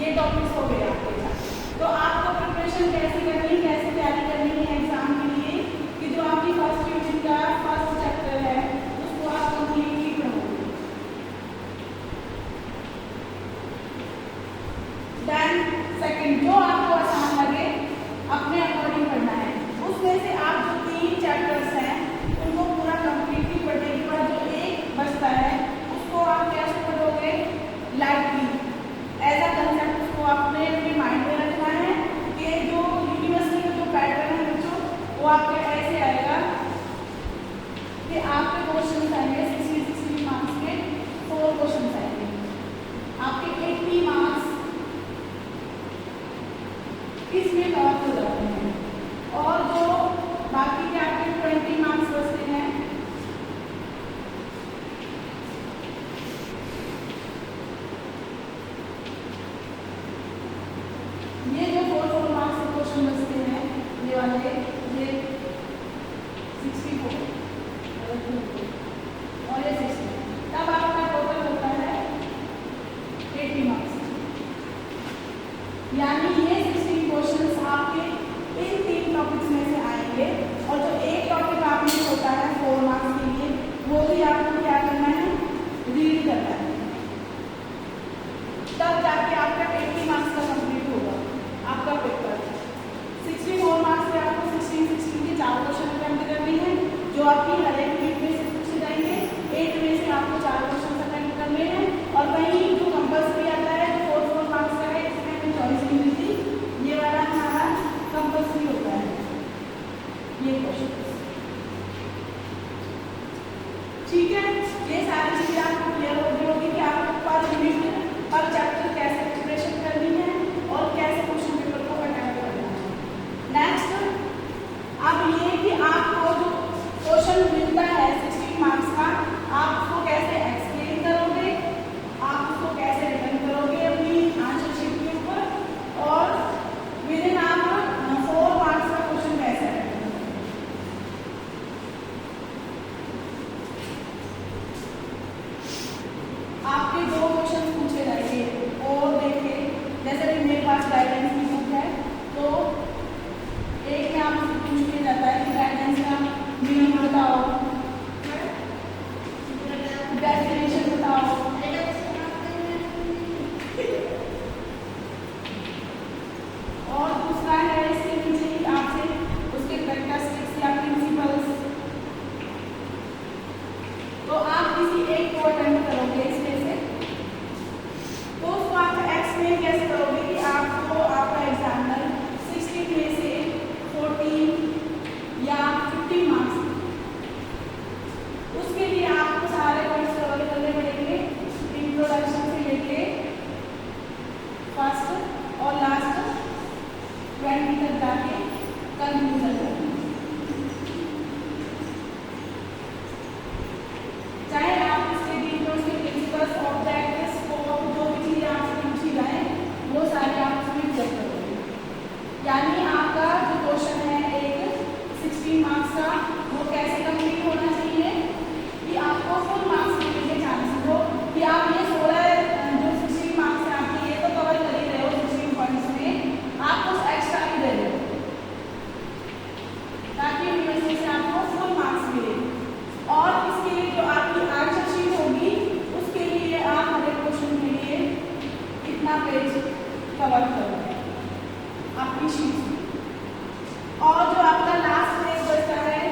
ये टॉपिक्स हो गए आपके साथ। तो आपको प्रिपरेशन कैसे करनी, कैसे तैयारी करनी है एग्जाम के लिए कि जो आपकी फर्स्ट यूनिट का फर्स्ट चैप्टर है उसको आप कंप्लीटली पढ़ोगे। देन सेकंड, जो आपको आसान लगे अपने अकॉर्डिंग पढ़ना है। उसमें से आप जो 3 चैप्टर्स हैं उनको पूरा कंप्लीटली पढ़ने के बाद जो एक बचता है उसको आप कैसे पढ़ोगे, लाइटली एज अ कंसेप्ट उसको आपने अपने माइंड में रखना है कि जो यूनिवर्सिटी का जो पैटर्न है बच्चों वो आपके ऐसे आएगा कि आपके क्वेश्चन आएंगे 60 मार्क्स के 4 क्वेश्चन आएंगे, आपके 80 मार्क्स इसमें कवर हो जाते हैं और जो बाकी के आपके 20 मार्क्स बचते हैं ये जो 4 मार्क्स के क्वेश्चन बचते हैं ये वाले ये 64 और ये 60, तब आपका टोटल होता है 80 मार्क्स। यानी ये 60 क्वेश्चंस आपके इन 3 टॉपिक्स में से आएंगे और जो एक टॉपिक आपने होता है 4 मार्क्स के लिए वो भी आपको क्या करना है, रीड करना है, तब जाके आपका 80 मार्क्स का कंप्लीट होगा आपका पेपर। 64 मार्क्स पे आपको 16 के 4 क्वेश्चन अटेम्प्ट करने हैं जो आपकी हर एक वीक में से पूछे जाएंगे। 8 में से आपको 4 क्वेश्चन अटेम्प्ट करने हैं और वहीं जो कंपल्सरी आता है जो 4 मार्क्स का है इसमें हमें चॉइस नहीं मिलती, ये वाला हमारा कंपल्सरी होता है ये क्वेश्चन। ठीक है, ये सारी चीजें आपको क्लियर होगी कि आपको पर यूनिट पर चैप्टर कैसे प्रिपरेशन करनी है और कैसे क्वेश्चन पेपर को अटेम्प्ट करना है। नेक्स्ट अब ये कि आपको जो क्वेश्चन मिलता है 60 मार्क्स का आप उसको कैसे एक्सप्लेन करोगे, आप उसको कैसे रिटर्न करोगे अपनी आंसर शीट के ऊपर और विद इन आप 4 मार्क्स का क्वेश्चन कैसे अटेम्प्ट करोगे। आपके 2 क्वेश्चन पूछे जाएंगे और देखिए जैसे कि मेरे पास गाइडेंस की बुक है तो एक में आपसे पूछ लिया जाता है कि गाइडेंस का मीनिंग बताओ, डेफिनेशन बताओ, और दूसरा है इसके नीचे ही आपसे उसके कैरेक्टरिस्टिक्स या प्रिंसिपल्स। तो आप किसी एक को अटेम्प्ट करोगे इसमें से तो उसको आप एक्सप्लेन कैसे करोगे कि आपको आपका एग्जामिनर 60 में से 40 या 50 मार्क्स, उसके लिए आपको सारे पॉइंट्स कवर करने पड़ेंगे इंट्रोडक्शन से लेके फर्स्ट और लास्ट 20 तक जाके कंक्लूजन तक। चाहे आप इसके डिटेल्स के प्रिंसिपल्स ऑब्जेक्टिव्स स्कोप जो भी चीजें आपसे पूछी जाए वो सारे आप उसमें चेक करोगे। यानी आपका जो क्वेश्चन है एक 60 मार्क्स का वो कैसे कंप्लीट होना चाहिए कि आपको फुल मार्क्स मिलने के चांसेस हो कि आप ये 16 जो 60 मार्क्स है आपके ये तो कवर कर ही रहे हो 16 पॉइंट्स में, आप कुछ एक्स्ट्रा भी दे रहे हो ताकि यूनिवर्सिटी से आपको फुल मार्क्स मिले। और इसके लिए जो आपकी आंसर शीट होगी उसके लिए आप हर एक क्वेश्चन के लिए कितना पेज कवर करोगे अपनी शीट में, और जो आपका लास्ट पेज बचता है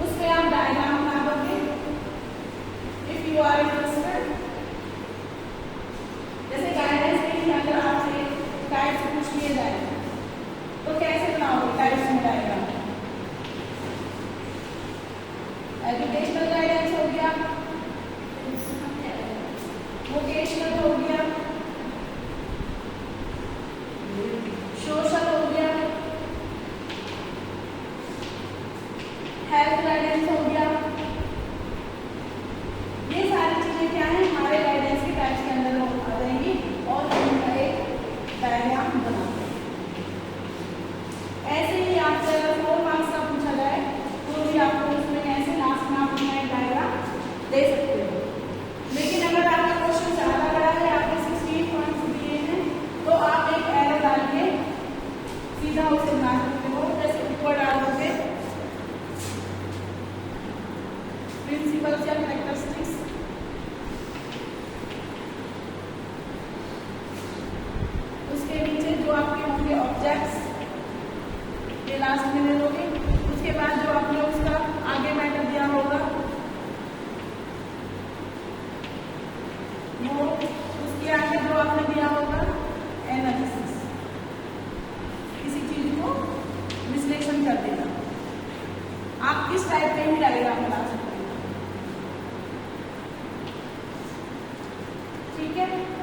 उस पे आप डायग्राम बना दोगे इफ यू आर इंटरेस्टेड। जैसे गाइडेंस के लिए अगर आपसे गाइड से पूछ लिया जाए तो कैसे बनाओगे गाइड्स में डायग्राम। एजुकेशनल गाइडेंस हो गया, वोकेशनल हो गया, सोशल हो गया, हेल्थ गाइडेंस हो गया, ये सारी चीजें होंगे ऑब्जेक्ट्स, ये लास्ट में ले लोगे। उसके बाद जो आपने उसका आगे मैटर दिया होगा वो, उसके आगे जो आपने दिया होगा एनालिसिस, किसी चीज को विश्लेषण कर देना। आप किस टाइप में ही डायग्राम बना सकते हैं, ठीक है।